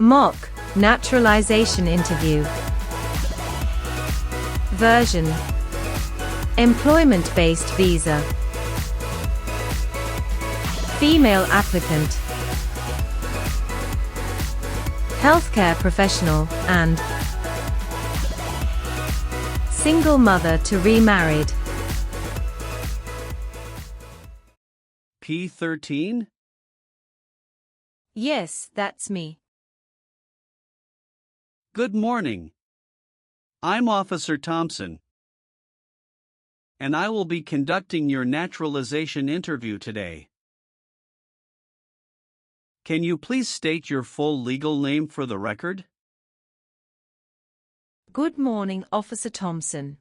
Mock Naturalization Interview. Version: Employment-based visa. Female applicant. Healthcare professional, and single mother to remarried. P13? Yes, that's me. Good morning. I'm Officer Thompson, and I will be conducting your naturalization interview today. Can you please state your full legal name for the record? Good morning, Officer Thompson.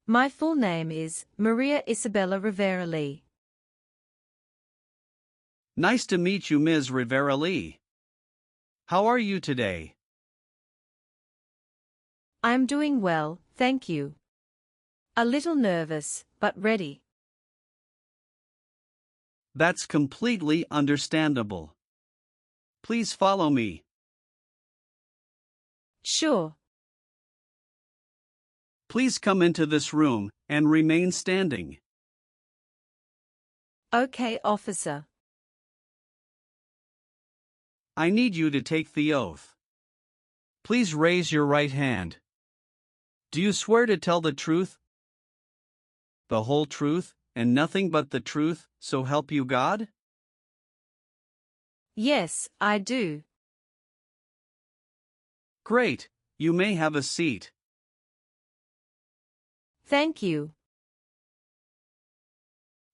My full name is Maria Isabella Rivera Lee. Nice to meet you, Ms. Rivera Lee. How are you today? I'm doing well, thank you. A little nervous, but ready. That's completely understandable. Please follow me. Sure. Please come into this room and remain standing. Okay, officer. I need you to take the oath. Please raise your right hand. Do you swear to tell the truth, the whole truth, and nothing but the truth, so help you God? Yes, I do. Great, you may have a seat. Thank you.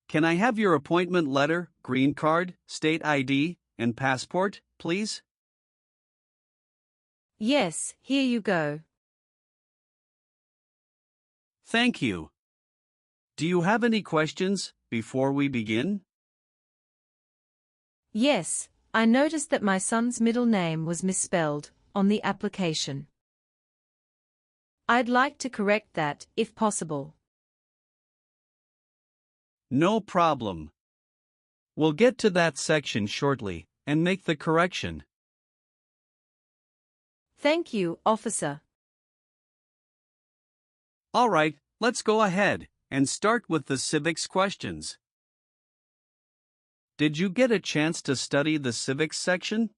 Can I have your appointment letter, green card, state ID, and passport, please? Yes, here you go. Thank you. Do you have any questions before we begin? Yes, I noticed that my son's middle name was misspelled on the application. I'd like to correct that, if possible. No problem. We'll get to that section shortly and make the correction. Thank you, officer. All right, let's go ahead and start with the civics questions. Did you get a chance to study the civics section?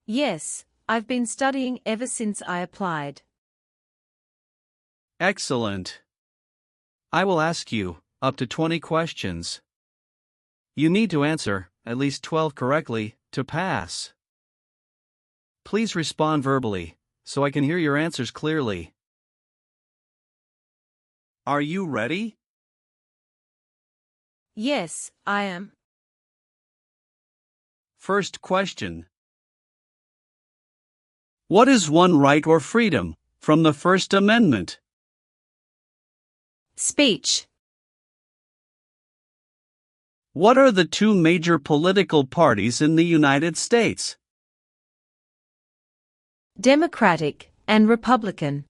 Yes, I've been studying ever since I applied. Excellent. I will ask you up to 20 questions. You need to answer at least 12 correctly to pass. Please respond verbally so I can hear your answers clearly. Are you ready? Yes, I am. First question. What is one right or freedom from the First Amendment? Speech. What are the two major political parties in the United States? Democratic and Republican.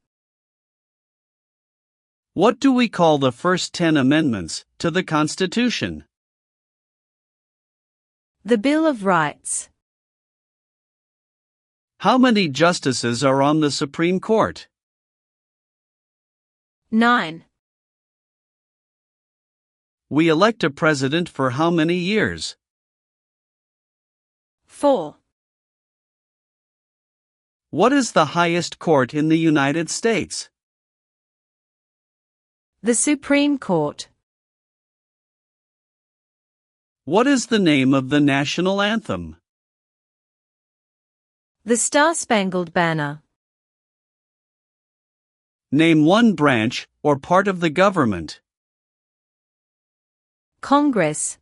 What do we call the first 10 amendments to the Constitution? The Bill of Rights. How many justices are on the Supreme Court? 9. We elect a president for how many years? 4. What is the highest court in the United States? The Supreme Court. What is the name of the national anthem? The Star-Spangled Banner. Name one branch or part of the government. Congress.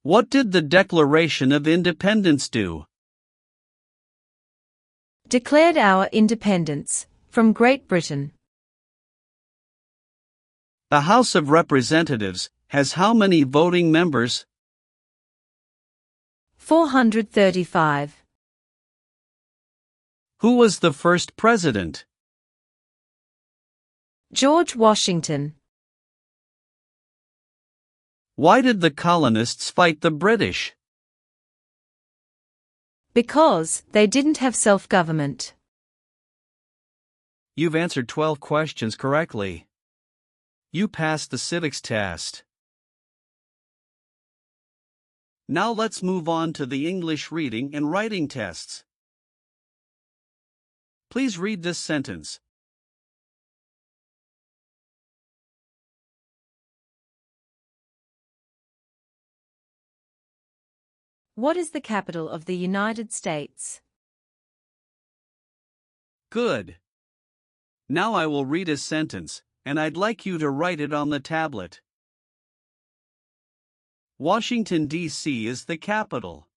What did the Declaration of Independence do? Declared our independence from Great Britain. The House of Representatives has how many voting members? 435. Who was the first president? George Washington. Why did the colonists fight the British? Because they didn't have self-government. You've answered 12 questions correctly. You passed the civics test. Now let's move on to the English reading and writing tests. Please read this sentence. What is the capital of the United States? Good. Now I will read a sentence, and I'd like you to write it on the tablet. Washington, D.C. is the capital.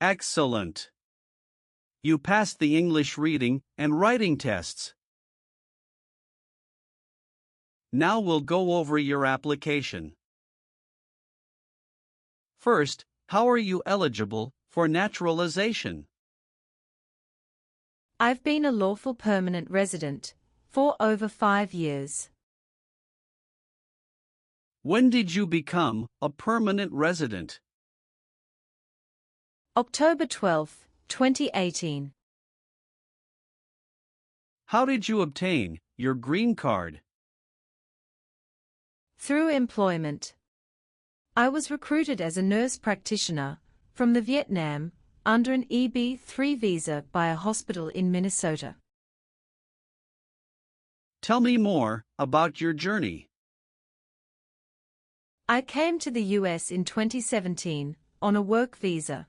Excellent. You passed the English reading and writing tests. Now we'll go over your application. First, how are you eligible for naturalization? I've been a lawful permanent resident for over 5 years. When did you become a permanent resident? October 12, 2018. How did you obtain your green card? Through employment. I was recruited as a nurse practitioner from the Vietnam under an EB-3 visa by a hospital in Minnesota. Tell me more about your journey. I came to the US in 2017 on a work visa.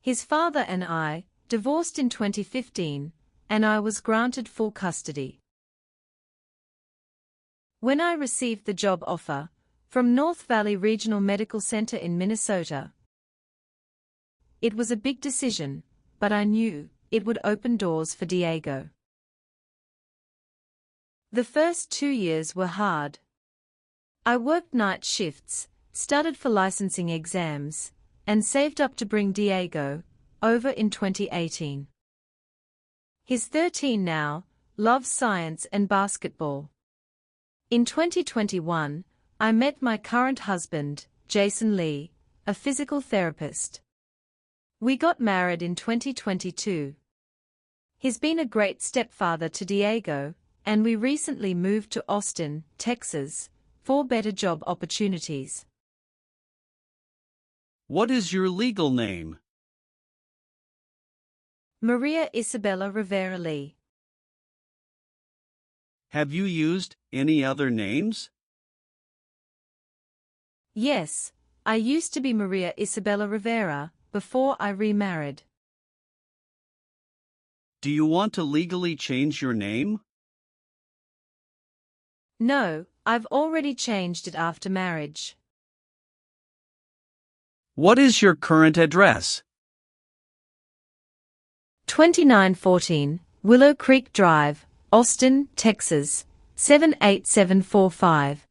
His father and I divorced in 2015, and I was granted full custody. When I received the job offer from North Valley Regional Medical Center in Minnesota, it was a big decision, but I knew it would open doors for Diego. The first 2 years were hard. I worked night shifts, studied for licensing exams, and saved up to bring Diego over in 2018. He's 13 now, loves science and basketball. In 2021, I met my current husband, Jason Lee, a physical therapist. We got married in 2022. He's been a great stepfather to Diego, and we recently moved to Austin, Texas, for better job opportunities. What is your legal name? Maria Isabella Rivera Lee. Have you used any other names? Yes, I used to be Maria Isabella Rivera before I remarried. Do you want to legally change your name? No, I've already changed it after marriage. What is your current address? 2914 Willow Creek Drive, Austin, Texas, 78745.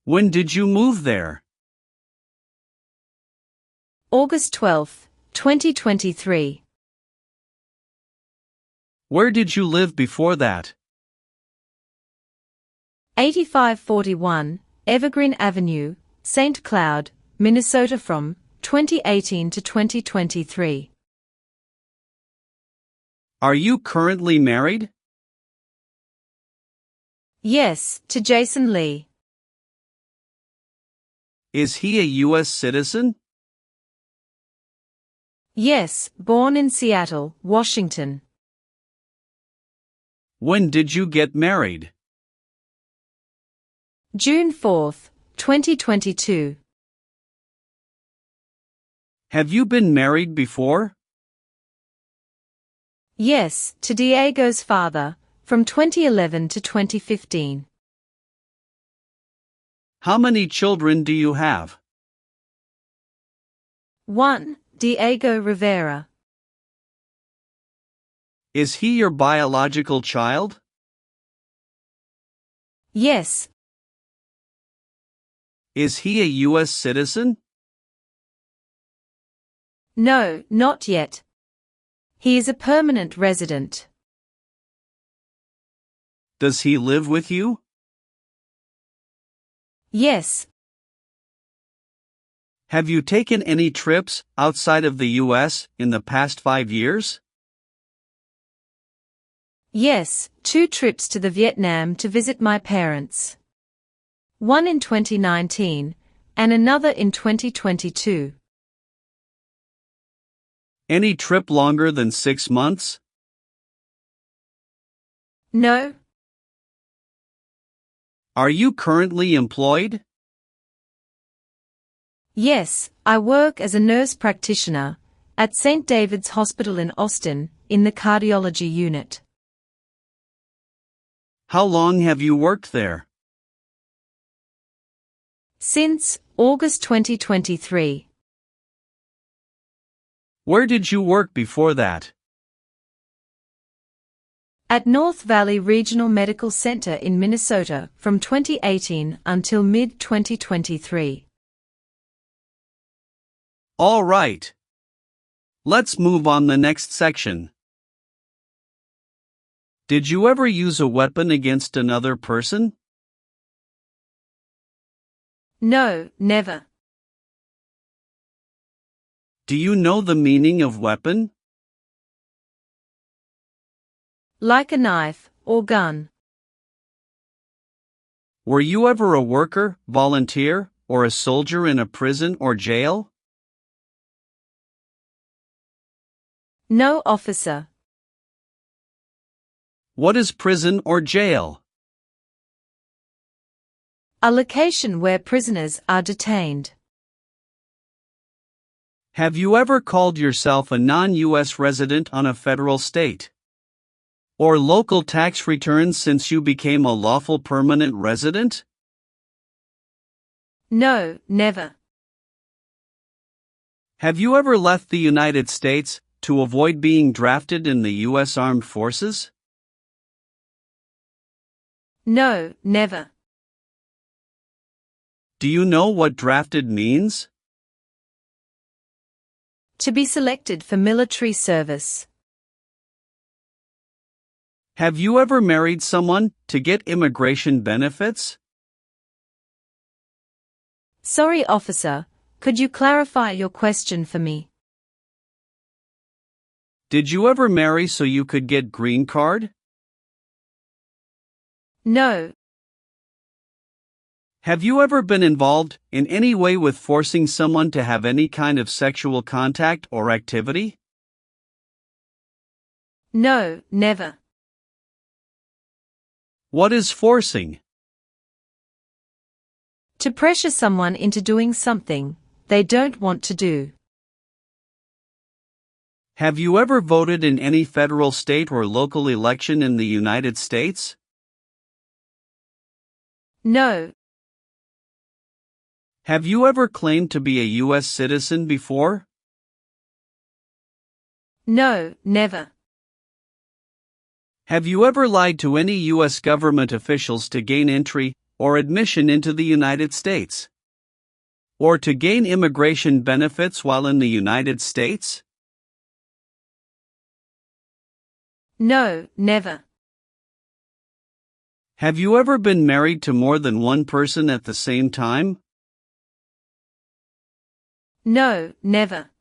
When did you move there? August 12, 2023. Where did you live before that? 8541 Evergreen Avenue, St. Cloud, Minnesota from 2018 to 2023. Are you currently married? Yes, to Jason Lee. Is he a U.S. citizen? Yes, born in Seattle, Washington. When did you get married? June 4, 2022. Have you been married before? Yes, to Diego's father, from 2011 to 2015. How many children do you have? 1. Diego Rivera. Is he your biological child? Yes. Is he a U.S. citizen? No, not yet. He is a permanent resident. Does he live with you? Yes. Have you taken any trips outside of the U.S. in the past 5 years? Yes, 2 trips to the Vietnam to visit my parents. One in 2019, and another in 2022. Any trip longer than 6 months? No. Are you currently employed? Yes, I work as a nurse practitioner at St. David's Hospital in Austin, in the cardiology unit. How long have you worked there? Since August 2023. Where did you work before that? At North Valley Regional Medical Center in Minnesota from 2018 until mid-2023. All right. Let's move on the next section. Did you ever use a weapon against another person? No, never. Do you know the meaning of weapon? Like a knife or gun. Were you ever a worker, volunteer, or a soldier in a prison or jail? No, officer. What is prison or jail? A location where prisoners are detained. Have you ever called yourself a non-U.S. resident on a federal, state, or local tax return since you became a lawful permanent resident? No, never. Have you ever left the United States to avoid being drafted in the U.S. Armed Forces? No, never. Do you know what drafted means? To be selected for military service. Have you ever married someone to get immigration benefits? Sorry, officer, could you clarify your question for me? Did you ever marry so you could get green card? No. Have you ever been involved in any way with forcing someone to have any kind of sexual contact or activity? No, never. What is forcing? To pressure someone into doing something they don't want to do. Have you ever voted in any federal, state, or local election in the United States? No. Have you ever claimed to be a U.S. citizen before? No, never. Have you ever lied to any U.S. government officials to gain entry or admission into the United States? Or to gain immigration benefits while in the United States? No, never. Have you ever been married to more than one person at the same time? No, never.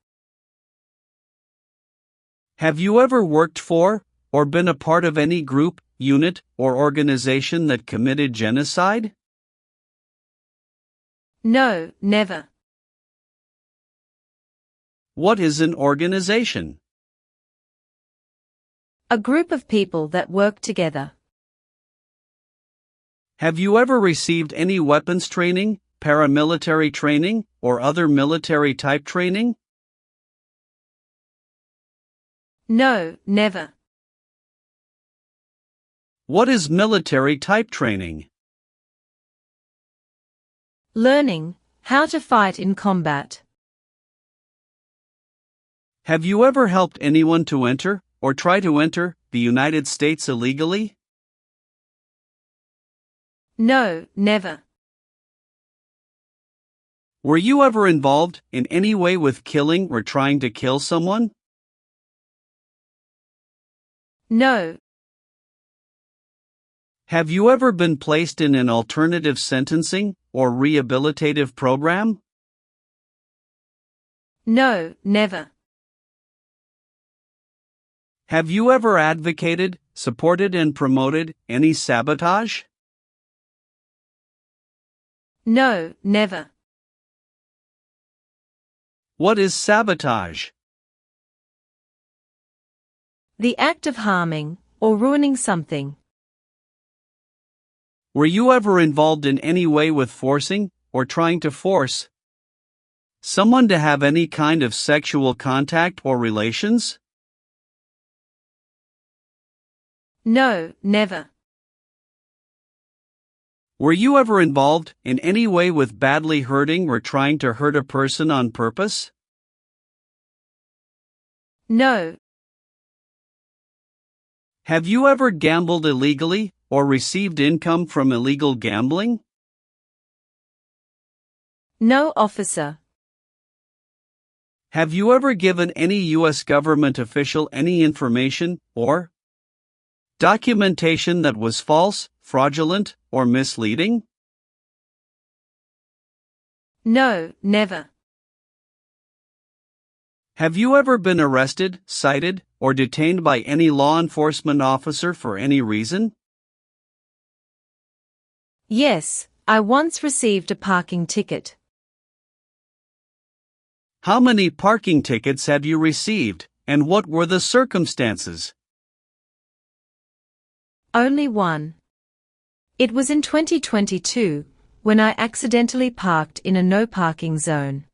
Have you ever worked for, or been a part of any group, unit, or organization that committed genocide? No, never. What is an organization? A group of people that work together. Have you ever received any weapons training, paramilitary training, or other military-type training? No, never. What is military-type training? Learning how to fight in combat. Have you ever helped anyone to enter or try to enter the United States illegally? No, never. Were you ever involved in any way with killing or trying to kill someone? No. Have you ever been placed in an alternative sentencing or rehabilitative program? No, never. Have you ever advocated, supported and promoted any sabotage? No, never. What is sabotage? The act of harming or ruining something. Were you ever involved in any way with forcing or trying to force someone to have any kind of sexual contact or relations? No, never. Were you ever involved in any way with badly hurting or trying to hurt a person on purpose? No. Have you ever gambled illegally or received income from illegal gambling? No, officer. Have you ever given any U.S. government official any information or documentation that was false, fraudulent, or misleading? No, never. Have you ever been arrested, cited, or detained by any law enforcement officer for any reason? Yes, I once received a parking ticket. How many parking tickets have you received, and what were the circumstances? Only one. It was in 2022, when I accidentally parked in a no parking zone.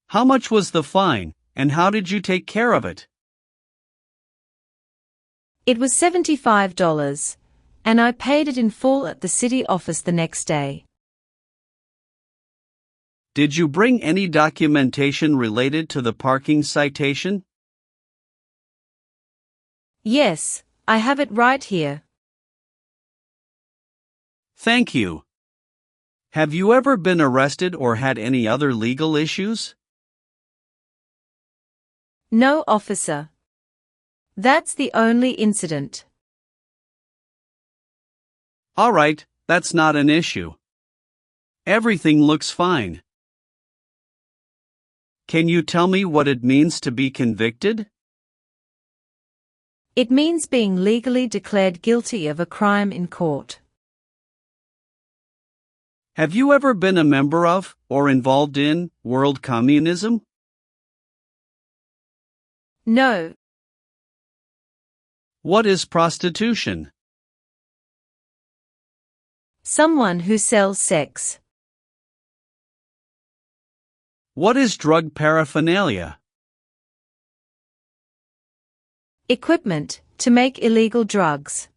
How much was the fine, and how did you take care of it? It was $75, and I paid it in full at the city office the next day. Did you bring any documentation related to the parking citation? Yes, I have it right here. Thank you. Have you ever been arrested or had any other legal issues? No, officer. That's the only incident. All right, that's not an issue. Everything looks fine. Can you tell me what it means to be convicted? It means being legally declared guilty of a crime in court. Have you ever been a member of, or involved in, world communism? No. What is prostitution? Someone who sells sex. What is drug paraphernalia? Equipment to make illegal drugs.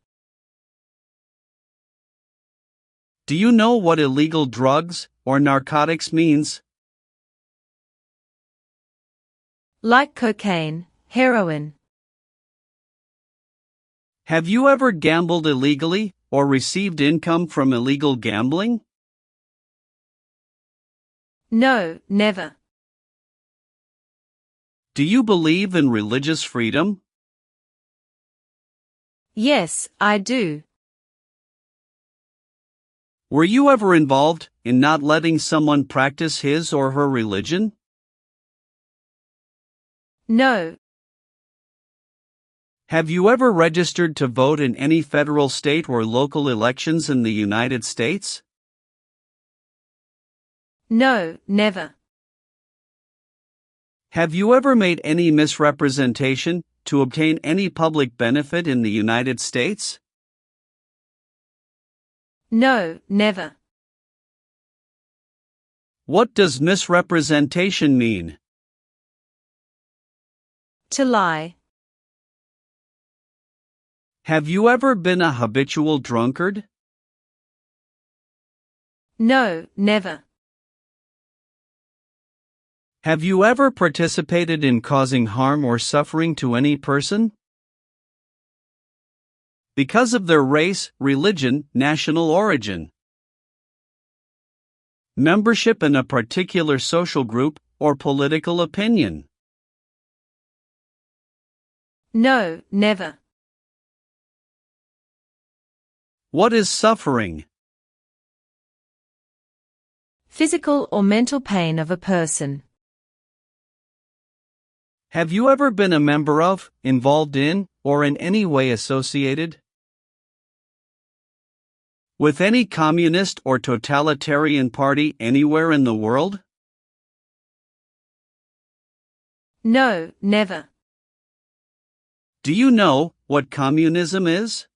Do you know what illegal drugs or narcotics means? Like cocaine, heroin. Have you ever gambled illegally or received income from illegal gambling? No, never. Do you believe in religious freedom? Yes, I do. Were you ever involved in not letting someone practice his or her religion? No. Have you ever registered to vote in any federal, state, or local elections in the United States? No, never. Have you ever made any misrepresentation to obtain any public benefit in the United States? No, never. What does misrepresentation mean? To lie. Have you ever been a habitual drunkard? No, never. Have you ever participated in causing harm or suffering to any person? Because of their race, religion, national origin, membership in a particular social group, or political opinion. No, never. What is suffering? Physical or mental pain of a person. Have you ever been a member of, involved in, or in any way associated with any communist or totalitarian party anywhere in the world? No, never. Do you know what communism is?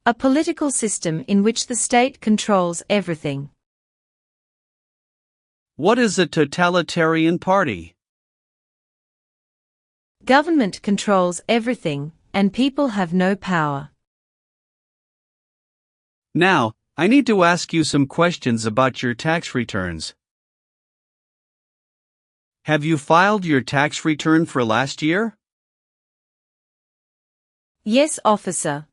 A political system in which the state controls everything. What is a totalitarian party? Government controls everything, and people have no power. Now, I need to ask you some questions about your tax returns. Have you filed your tax return for last year? Yes, officer.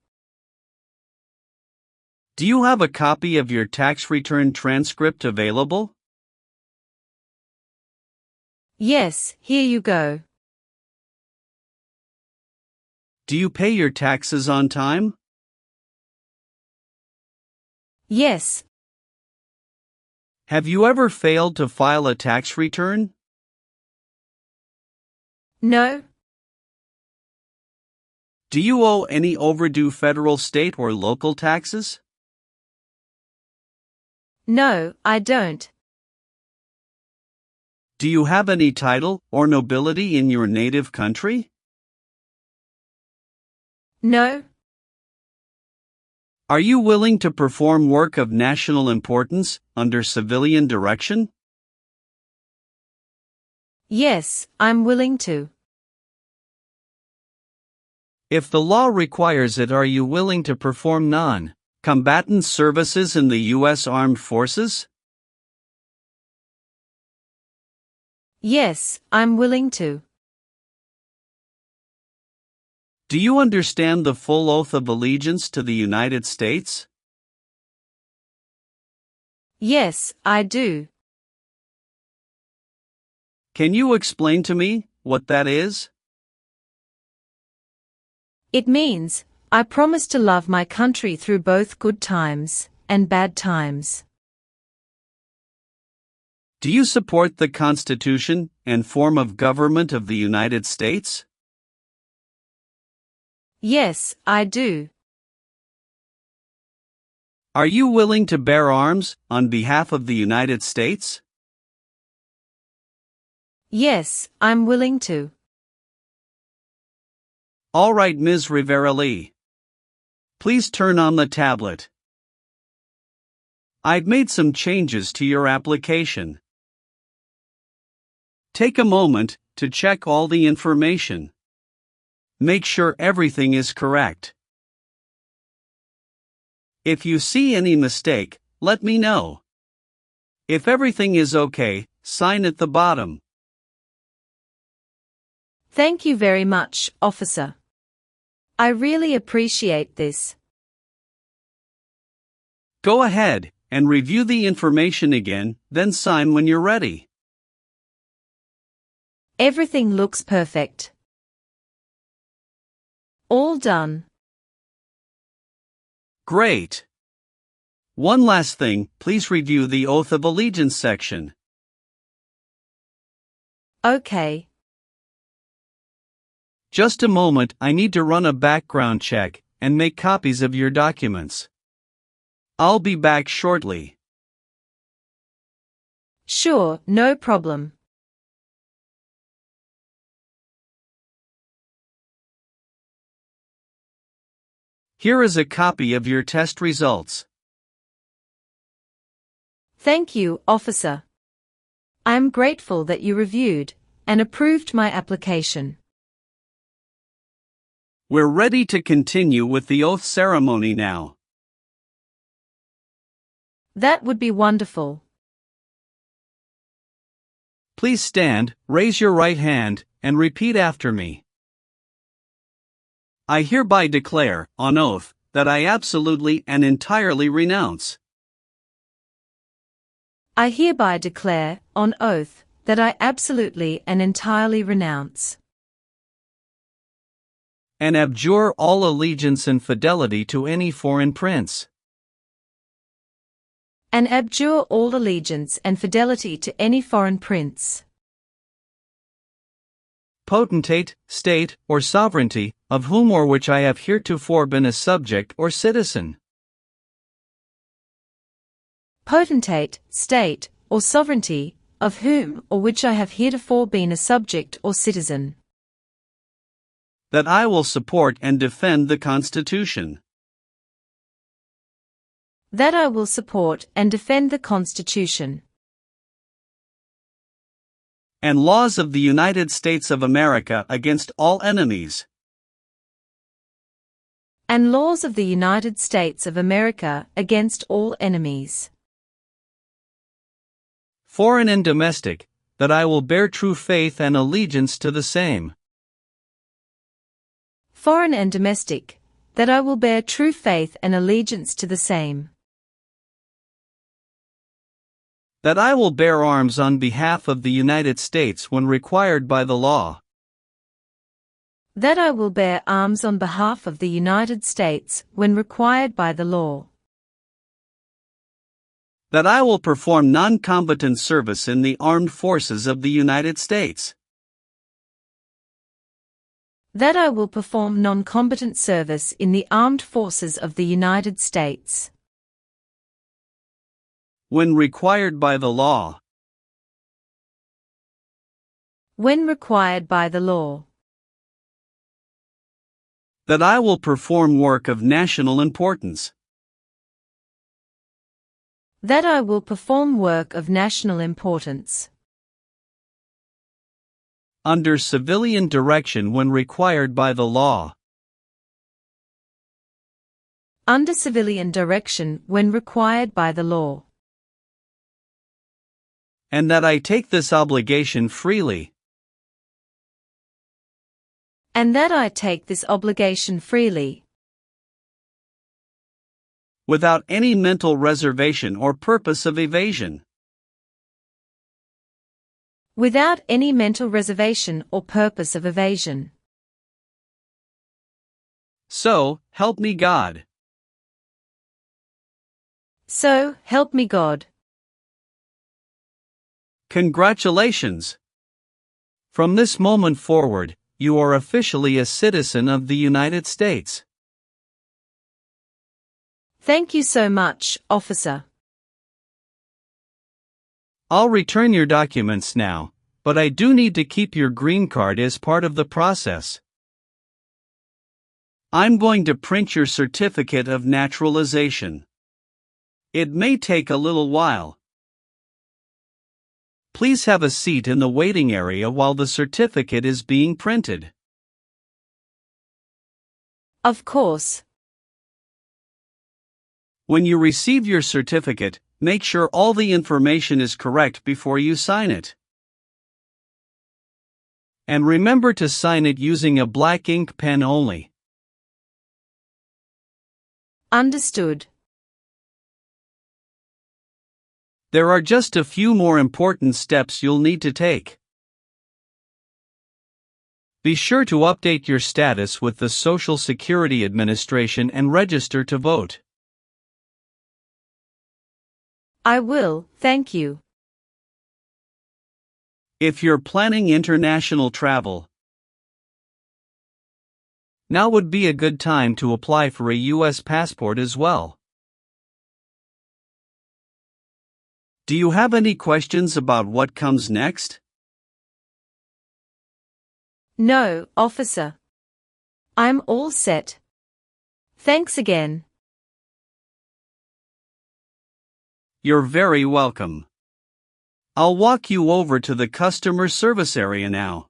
Do you have a copy of your tax return transcript available? Yes, here you go. Do you pay your taxes on time? Yes. Have you ever failed to file a tax return? No. Do you owe any overdue federal, state, or local taxes? No, I don't. Do you have any title or nobility in your native country? No. Are you willing to perform work of national importance under civilian direction? Yes, I'm willing to. If the law requires it, are you willing to perform non-combatant services in the U.S. Armed Forces? Yes, I'm willing to. Do you understand the full oath of allegiance to the United States? Yes, I do. Can you explain to me what that is? It means, I promise to love my country through both good times and bad times. Do you support the Constitution and form of government of the United States? Yes, I do. Are you willing to bear arms on behalf of the United States? Yes, I'm willing to. All right, Ms. Rivera-Lee. Please turn on the tablet. I've made some changes to your application. Take a moment to check all the information. Make sure everything is correct. If you see any mistake, let me know. If everything is okay, sign at the bottom. Thank you very much, officer. I really appreciate this. Go ahead and review the information again, then sign when you're ready. Everything looks perfect. All done. Great. One last thing, please review the Oath of Allegiance section. Okay. Just a moment, I need to run a background check and make copies of your documents. I'll be back shortly. Sure, no problem. Here is a copy of your test results. Thank you, officer. I am grateful that you reviewed and approved my application. We're ready to continue with the oath ceremony now. That would be wonderful. Please stand, raise your right hand, and repeat after me. I hereby declare, on oath, that I absolutely and entirely renounce. I hereby declare, on oath, that I absolutely and entirely renounce and abjure all allegiance and fidelity to any foreign prince. and abjure all allegiance and fidelity to any foreign prince, potentate, state, or sovereignty, of whom or which I have heretofore been a subject or citizen. potentate, state, or sovereignty, of whom or which I have heretofore been a subject or citizen. That I will support and defend the Constitution. That I will support and defend the Constitution and laws of the United States of America against all enemies. and laws of the United States of America against all enemies, foreign and domestic, that I will bear true faith and allegiance to the same. foreign and domestic, that I will bear true faith and allegiance to the same. That I will bear arms on behalf of the United States when required by the law. That I will bear arms on behalf of the United States when required by the law. That I will perform non-combatant service in the armed forces of the United States. That I will perform non-combatant service in the armed forces of the United States when required by the law. when required by the law. That I will perform work of national importance. That I will perform work of national importance under civilian direction when required by the law. under civilian direction when required by the law. And that I take this obligation freely. And that I take this obligation freely, without any mental reservation or purpose of evasion. without any mental reservation or purpose of evasion. So, help me God. So, help me God. Congratulations! From this moment forward, you are officially a citizen of the United States. Thank you so much, officer. I'll return your documents now, but I do need to keep your green card as part of the process. I'm going to print your certificate of naturalization. It may take a little while. Please have a seat in the waiting area while the certificate is being printed. Of course. When you receive your certificate, make sure all the information is correct before you sign it. And remember to sign it using a black ink pen only. Understood. There are just a few more important steps you'll need to take. Be sure to update your status with the Social Security Administration and register to vote. I will, thank you. If you're planning international travel, now would be a good time to apply for a U.S. passport as well. Do you have any questions about what comes next? No, officer. I'm all set. Thanks again. You're very welcome. I'll walk you over to the customer service area now.